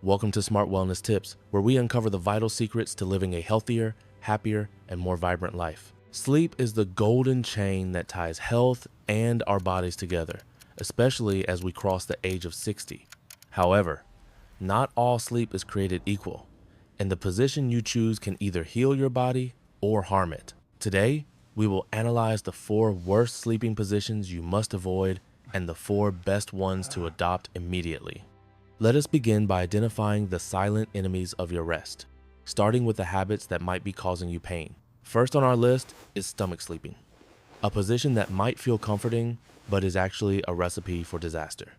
Welcome to Smart Wellness Tips, where we uncover the vital secrets to living a healthier, happier, and more vibrant life. Sleep is the golden chain that ties health and our bodies together, especially as we cross the age of 60. However, not all sleep is created equal, and the position you choose can either heal your body or harm it. Today, we will analyze the 4 worst sleeping positions you must avoid and the 4 best ones to adopt immediately. Let us begin by identifying the silent enemies of your rest, starting with the habits that might be causing you pain. First on our list is stomach sleeping, a position that might feel comforting, but is actually a recipe for disaster.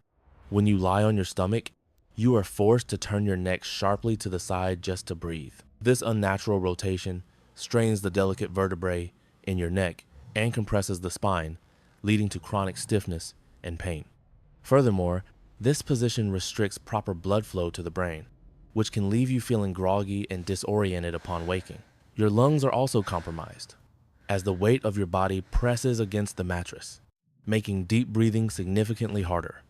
When you lie on your stomach, you are forced to turn your neck sharply to the side just to breathe. This unnatural rotation strains the delicate vertebrae in your neck and compresses the spine, leading to chronic stiffness and pain. Furthermore, this position restricts proper blood flow to the brain, which can leave you feeling groggy and disoriented upon waking. Your lungs are also compromised, as the weight of your body presses against the mattress, making deep breathing significantly harder.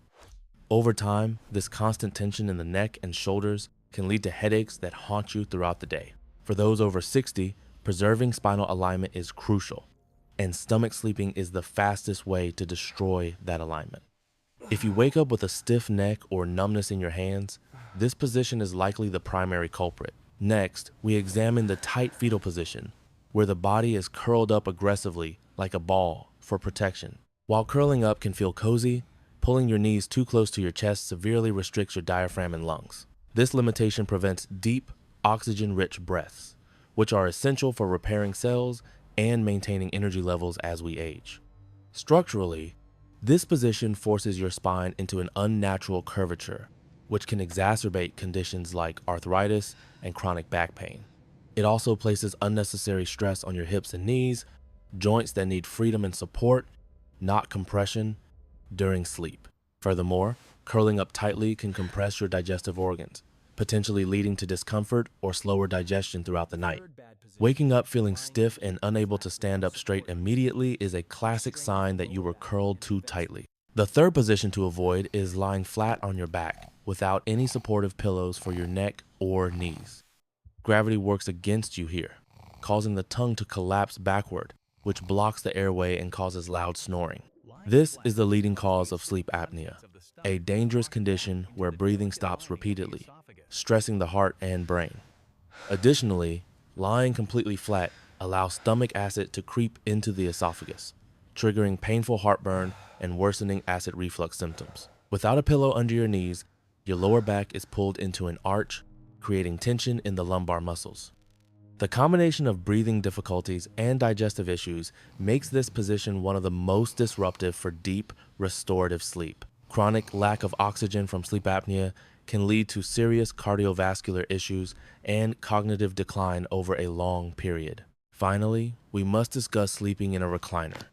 Over time, this constant tension in the neck and shoulders can lead to headaches that haunt you throughout the day. For those over 60, preserving spinal alignment is crucial, and stomach sleeping is the fastest way to destroy that alignment. If you wake up with a stiff neck or numbness in your hands, this position is likely the primary culprit. Next, we examine the tight fetal position, where the body is curled up aggressively like a ball for protection. While curling up can feel cozy, pulling your knees too close to your chest severely restricts your diaphragm and lungs. This limitation prevents deep, oxygen-rich breaths, which are essential for repairing cells and maintaining energy levels as we age. Structurally, this position forces your spine into an unnatural curvature, which can exacerbate conditions like arthritis and chronic back pain. It also places unnecessary stress on your hips and knees, joints that need freedom and support, not compression, during sleep. Furthermore, curling up tightly can compress your digestive organs, potentially leading to discomfort or slower digestion throughout the night. Waking up feeling stiff and unable to stand up straight immediately is a classic sign that you were curled too tightly. The third position to avoid is lying flat on your back without any supportive pillows for your neck or knees. Gravity works against you here, causing the tongue to collapse backward, which blocks the airway and causes loud snoring. This is the leading cause of sleep apnea, a dangerous condition where breathing stops repeatedly, stressing the heart and brain. Additionally, lying completely flat allows stomach acid to creep into the esophagus, triggering painful heartburn and worsening acid reflux symptoms. Without a pillow under your knees, your lower back is pulled into an arch, creating tension in the lumbar muscles. The combination of breathing difficulties and digestive issues makes this position one of the most disruptive for deep, restorative sleep. Chronic lack of oxygen from sleep apnea can lead to serious cardiovascular issues and cognitive decline over a long period. Finally, we must discuss sleeping in a recliner,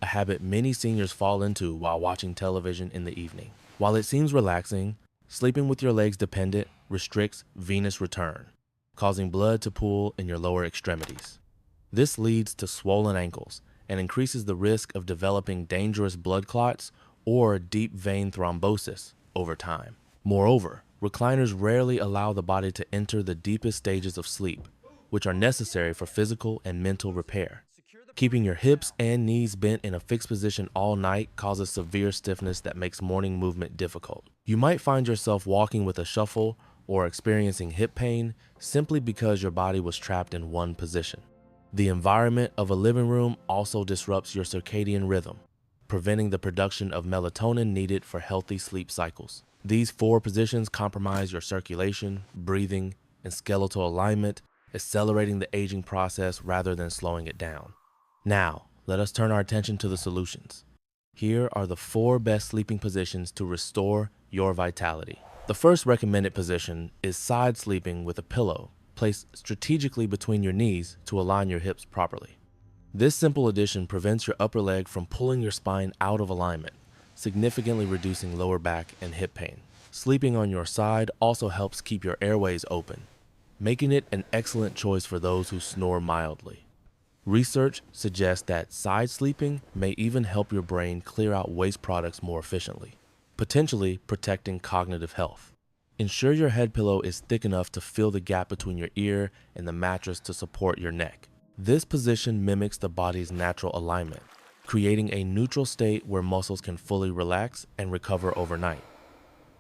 a habit many seniors fall into while watching television in the evening. While it seems relaxing, sleeping with your legs dependent restricts venous return, causing blood to pool in your lower extremities. This leads to swollen ankles and increases the risk of developing dangerous blood clots or deep vein thrombosis over time. Moreover, recliners rarely allow the body to enter the deepest stages of sleep, which are necessary for physical and mental repair. Keeping your hips and knees bent in a fixed position all night causes severe stiffness that makes morning movement difficult. You might find yourself walking with a shuffle or experiencing hip pain simply because your body was trapped in one position. The environment of a living room also disrupts your circadian rhythm, preventing the production of melatonin needed for healthy sleep cycles. These 4 positions compromise your circulation, breathing, and skeletal alignment, accelerating the aging process rather than slowing it down. Now, let us turn our attention to the solutions. Here are the 4 best sleeping positions to restore your vitality. The first recommended position is side sleeping with a pillow placed strategically between your knees to align your hips properly. This simple addition prevents your upper leg from pulling your spine out of alignment, significantly reducing lower back and hip pain. Sleeping on your side also helps keep your airways open, making it an excellent choice for those who snore mildly. Research suggests that side sleeping may even help your brain clear out waste products more efficiently, potentially protecting cognitive health. Ensure your head pillow is thick enough to fill the gap between your ear and the mattress to support your neck. This position mimics the body's natural alignment, creating a neutral state where muscles can fully relax and recover overnight.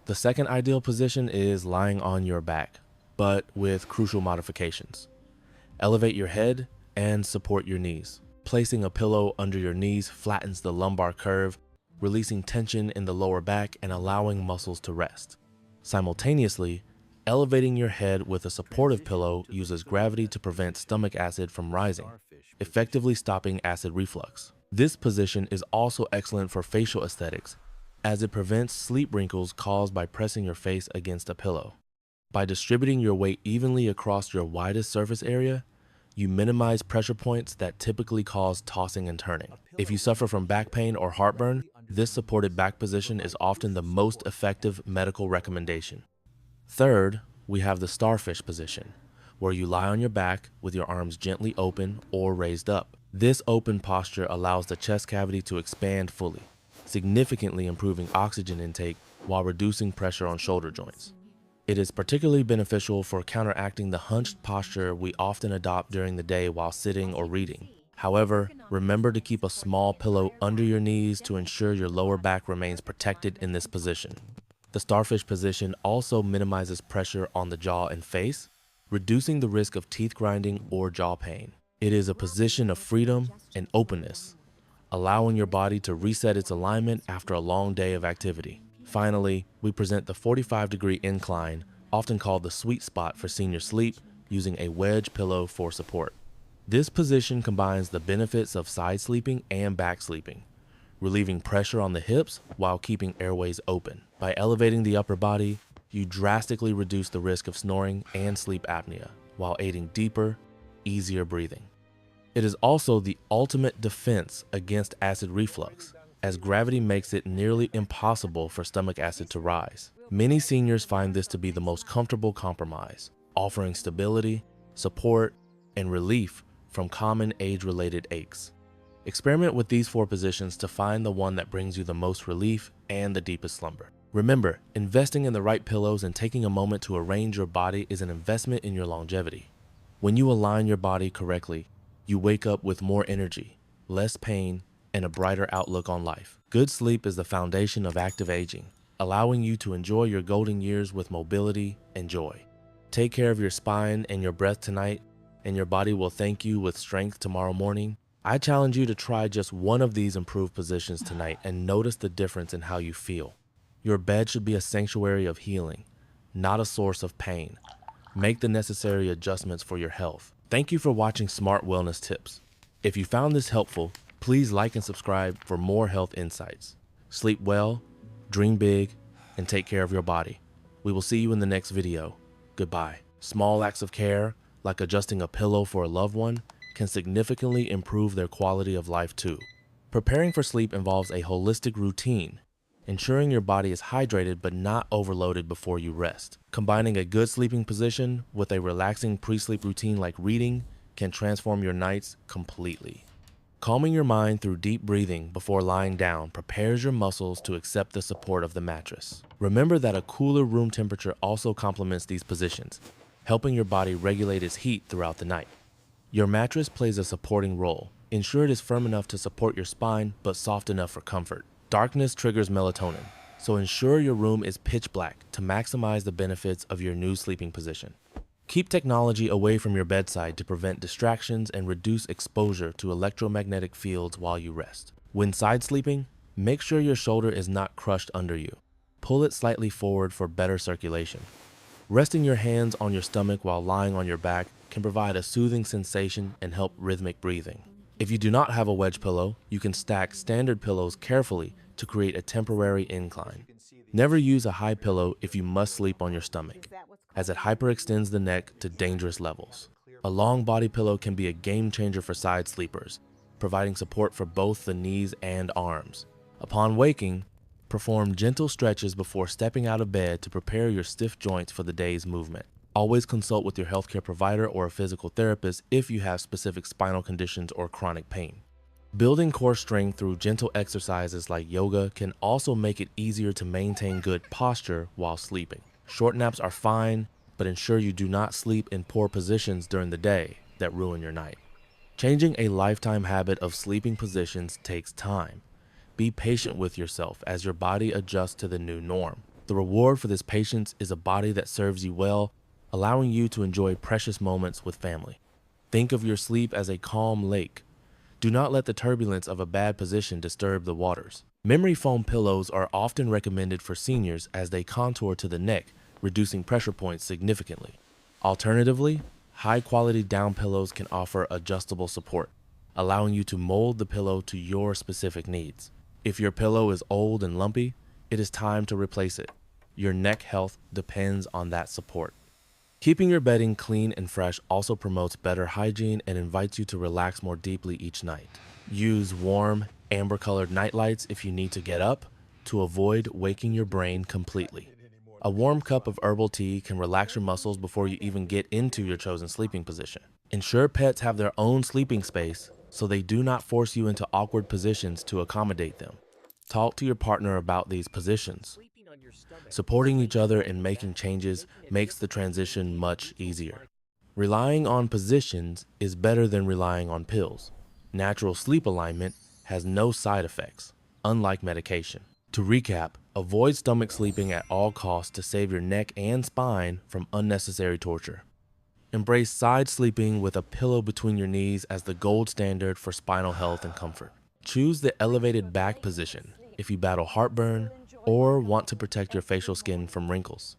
The second ideal position is lying on your back, but with crucial modifications. Elevate your head and support your knees. Placing a pillow under your knees flattens the lumbar curve, releasing tension in the lower back and allowing muscles to rest. Simultaneously, elevating your head with a supportive pillow uses gravity to prevent stomach acid from rising, effectively stopping acid reflux. This position is also excellent for facial aesthetics, as it prevents sleep wrinkles caused by pressing your face against a pillow. By distributing your weight evenly across your widest surface area, you minimize pressure points that typically cause tossing and turning. If you suffer from back pain or heartburn, this supported back position is often the most effective medical recommendation. Third, we have the starfish position, where you lie on your back with your arms gently open or raised up. This open posture allows the chest cavity to expand fully, significantly improving oxygen intake while reducing pressure on shoulder joints. It is particularly beneficial for counteracting the hunched posture we often adopt during the day while sitting or reading. However, remember to keep a small pillow under your knees to ensure your lower back remains protected in this position. The starfish position also minimizes pressure on the jaw and face, reducing the risk of teeth grinding or jaw pain. It is a position of freedom and openness, allowing your body to reset its alignment after a long day of activity. Finally, we present the 45-degree incline, often called the sweet spot for senior sleep, using a wedge pillow for support. This position combines the benefits of side sleeping and back sleeping, relieving pressure on the hips while keeping airways open. By elevating the upper body, you drastically reduce the risk of snoring and sleep apnea, while aiding deeper, easier breathing. It is also the ultimate defense against acid reflux, as gravity makes it nearly impossible for stomach acid to rise. Many seniors find this to be the most comfortable compromise, offering stability, support, and relief from common age-related aches. Experiment with these 4 positions to find the one that brings you the most relief and the deepest slumber. Remember, investing in the right pillows and taking a moment to arrange your body is an investment in your longevity. When you align your body correctly, you wake up with more energy, less pain, and a brighter outlook on life. Good sleep is the foundation of active aging, allowing you to enjoy your golden years with mobility and joy. Take care of your spine and your breath tonight, and your body will thank you with strength tomorrow morning. I challenge you to try just one of these improved positions tonight and notice the difference in how you feel. Your bed should be a sanctuary of healing, not a source of pain. Make the necessary adjustments for your health. Thank you for watching Smart Wellness Tips. If you found this helpful, please like and subscribe for more health insights. Sleep well, dream big, and take care of your body. We will see you in the next video. Goodbye. Small acts of care, like adjusting a pillow for a loved one, can significantly improve their quality of life too. Preparing for sleep involves a holistic routine, ensuring your body is hydrated but not overloaded before you rest. Combining a good sleeping position with a relaxing pre-sleep routine like reading can transform your nights completely. Calming your mind through deep breathing before lying down prepares your muscles to accept the support of the mattress. Remember that a cooler room temperature also complements these positions, helping your body regulate its heat throughout the night. Your mattress plays a supporting role. Ensure it is firm enough to support your spine, but soft enough for comfort. Darkness triggers melatonin, so ensure your room is pitch black to maximize the benefits of your new sleeping position. Keep technology away from your bedside to prevent distractions and reduce exposure to electromagnetic fields while you rest. When side sleeping, make sure your shoulder is not crushed under you. Pull it slightly forward for better circulation. Resting your hands on your stomach while lying on your back can provide a soothing sensation and help rhythmic breathing. If you do not have a wedge pillow, you can stack standard pillows carefully to create a temporary incline. Never use a high pillow if you must sleep on your stomach, as it hyperextends the neck to dangerous levels. A long body pillow can be a game changer for side sleepers, providing support for both the knees and arms. Upon waking, perform gentle stretches before stepping out of bed to prepare your stiff joints for the day's movement. Always consult with your healthcare provider or a physical therapist if you have specific spinal conditions or chronic pain. Building core strength through gentle exercises like yoga can also make it easier to maintain good posture while sleeping. Short naps are fine, but ensure you do not sleep in poor positions during the day that ruin your night. Changing a lifetime habit of sleeping positions takes time. Be patient with yourself as your body adjusts to the new norm. The reward for this patience is a body that serves you well, allowing you to enjoy precious moments with family. Think of your sleep as a calm lake. Do not let the turbulence of a bad position disturb the waters. Memory foam pillows are often recommended for seniors as they contour to the neck, reducing pressure points significantly. Alternatively, high-quality down pillows can offer adjustable support, allowing you to mold the pillow to your specific needs. If your pillow is old and lumpy, it is time to replace it. Your neck health depends on that support. Keeping your bedding clean and fresh also promotes better hygiene and invites you to relax more deeply each night. Use warm, amber-colored nightlights if you need to get up to avoid waking your brain completely. A warm cup of herbal tea can relax your muscles before you even get into your chosen sleeping position. Ensure pets have their own sleeping space so they do not force you into awkward positions to accommodate them. Talk to your partner about these positions. Supporting each other and making changes makes the transition much easier. Relying on positions is better than relying on pills. Natural sleep alignment has no side effects, unlike medication. To recap, avoid stomach sleeping at all costs to save your neck and spine from unnecessary torture. Embrace side sleeping with a pillow between your knees as the gold standard for spinal health and comfort. Choose the elevated back position if you battle heartburn or want to protect your facial skin from wrinkles.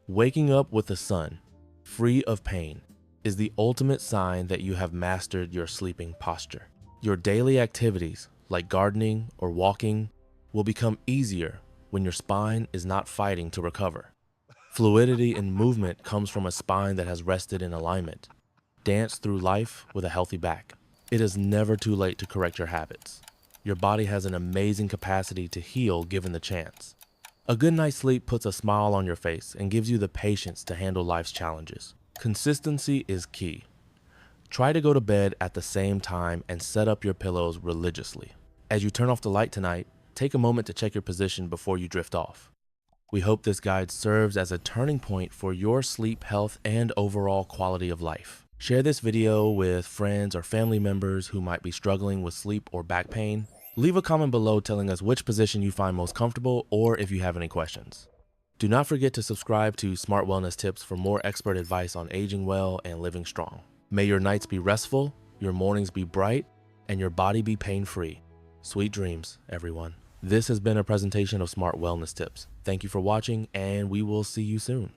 Waking up with the sun, free of pain, is the ultimate sign that you have mastered your sleeping posture. Your daily activities, like gardening or walking, will become easier when your spine is not fighting to recover. Fluidity and movement comes from a spine that has rested in alignment. Dance through life with a healthy back. It is never too late to correct your habits. Your body has an amazing capacity to heal given the chance. A good night's sleep puts a smile on your face and gives you the patience to handle life's challenges. Consistency is key. Try to go to bed at the same time and set up your pillows religiously. As you turn off the light tonight, take a moment to check your position before you drift off. We hope this guide serves as a turning point for your sleep health and overall quality of life. Share this video with friends or family members who might be struggling with sleep or back pain. Leave a comment below telling us which position you find most comfortable or if you have any questions. Do not forget to subscribe to Smart Wellness Tips for more expert advice on aging well and living strong. May your nights be restful, your mornings be bright, and your body be pain-free. Sweet dreams, everyone. This has been a presentation of Smart Wellness Tips. Thank you for watching, and we will see you soon.